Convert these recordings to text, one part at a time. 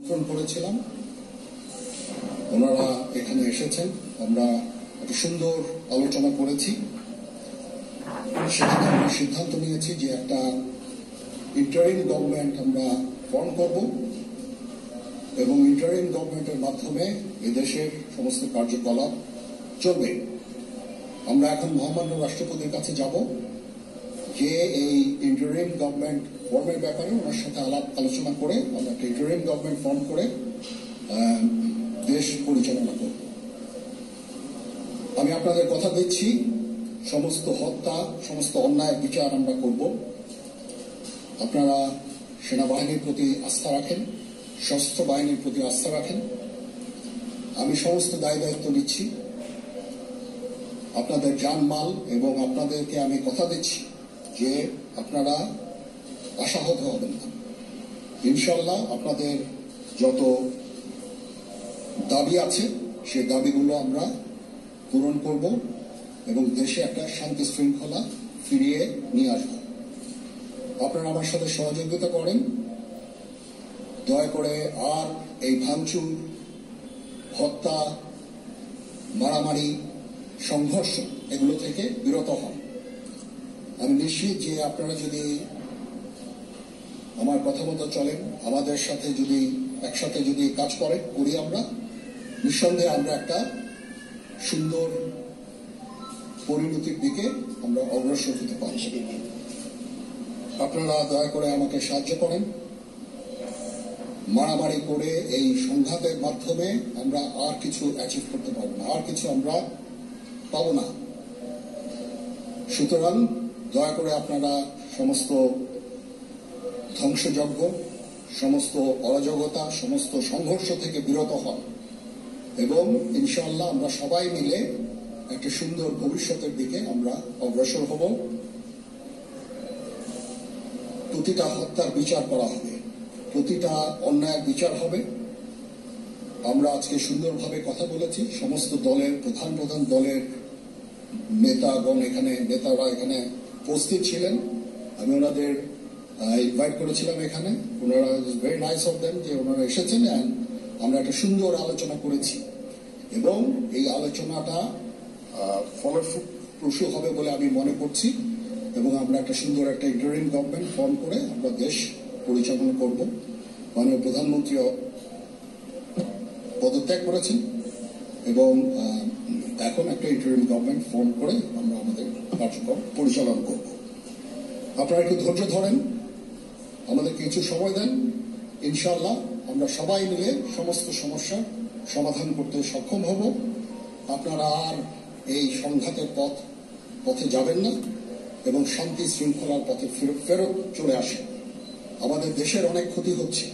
Phone করেছিলাম, ওনারা এখানে এসেছেন, আমরা একটা সুন্দর আলোচনা করেছি। সেখানে আমরা সিদ্ধান্ত নিয়েছি যে একটা ইন্টারিম গভর্নমেন্ট আমরা ফর্ম করব এবং ইন্টারিম গভর্নমেন্টের মাধ্যমে এদেশের সমস্ত কার্যকলাপ চলবে। আমরা এখন মহামান্য রাষ্ট্রপতির কাছে যাব, যে এই ইন্টারিম গভর্নমেন্ট ফর্মের ব্যাপারে ওনার সাথে আলোচনা করে আমরা একটা ইন্টারিম গভর্নমেন্ট ফর্ম করে দেশ পরিচালনা করব। আমি আপনাদের কথা দিচ্ছি, সমস্ত হত্যা, সমস্ত অন্যায় বিচার আমরা করব। আপনারা সেনাবাহিনীর প্রতি আস্থা রাখেন, সশস্ত্র বাহিনীর প্রতি আস্থা রাখেন। আমি সমস্ত দায়িত্ব নিচ্ছি, আপনাদের জানমাল, এবং আপনাদেরকে আমি কথা দিচ্ছি যে আপনারা আশাহত হবেন না। ইনশাল্লাহ আপনাদের যত দাবি আছে সেই দাবিগুলো আমরা পূরণ করব এবং দেশে একটা শান্তি শৃঙ্খলা ফিরিয়ে নিয়ে আসব। আপনারা আমার সাথে সহযোগিতা করেন, দয়া করে আর এই ভাঙচুর, হত্যা, মারামারি, সংঘর্ষ এগুলো থেকে বিরত হন। আমি নিশ্চিত যে আপনারা যদি আমার কথা মতো চলেন, আমাদের সাথে যদি একসাথে যদি কাজ করি আমরা, নিঃসন্দেহে আমরা একটা সুন্দর পরিণতির দিকে আমরা অগ্রসর হতে পারি। আপনারা দয়া করে আমাকে সাহায্য করেন। মারামারি করে এই সংঘাতের মাধ্যমে আমরা আর কিছু অ্যাচিভ করতে পারবো না, আর কিছু আমরা পাবো না। সুতরাং দয়া করে আপনারা সমস্ত ধ্বংসযজ্ঞ, সমস্ত অরাজকতা, সমস্ত সংঘর্ষ থেকে বিরত হন এবং ইনশাআল্লাহ আমরা সবাই মিলে একটা সুন্দর ভবিষ্যতের দিকে আমরা অগ্রসর হব। প্রতিটা হত্যার বিচার করা হবে, প্রতিটা অন্যায়ের বিচার হবে। আমরা আজকে সুন্দরভাবে কথা বলেছি, সমস্ত দলের প্রধান দলের নেতারা এখানে উপস্থিত ছিলেন। আমি ওনাদের ইনভাইট করেছিলাম এখানে, ওনারা ভেরি নাইস অফ দেম যে ওনারা এসেছেন, অ্যান্ড আমরা একটা সুন্দর আলোচনা করেছি এবং এই আলোচনাটা ফলপ্রসূ হবে বলে আমি মনে করছি এবং আমরা একটা সুন্দর একটা ইন্টারিম গভর্নমেন্ট ফর্ম করে আমরা দেশ পরিচালনা করব। মাননীয় প্রধানমন্ত্রী পদত্যাগ করেছেন এবং এখন একটা ইন্টারিম গভর্নমেন্ট ফর্ম করে আমরা আমাদের কার্যক্রম পরিচালনা করব। আপনারা একটু ধৈর্য ধরেন, আমাদের কিছু সময় দেন, ইনশাআল্লাহ আমরা সবাই মিলে সমস্ত সমস্যার সমাধান করতে সক্ষম হব। আপনারা আর এই সংঘাতের পথে যাবেন না এবং শান্তি শৃঙ্খলার পথে ফেরত চলে আসেন। আমাদের দেশের অনেক ক্ষতি হচ্ছে,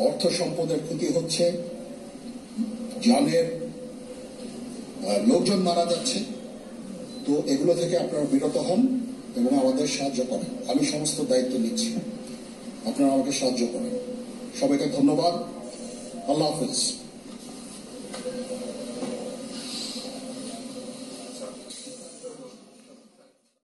অর্থ সম্পদের ক্ষতি হচ্ছে, জানের লোকজন মারা যাচ্ছে। তো এগুলো থেকে আপনারা বিরত হন এবং আমাদের সাহায্য করেন। আমি সমস্ত দায়িত্ব নিচ্ছি, আপনারা আমাকে সাহায্য করেন। সবাইকে ধন্যবাদ। আল্লাহ হাফেজ।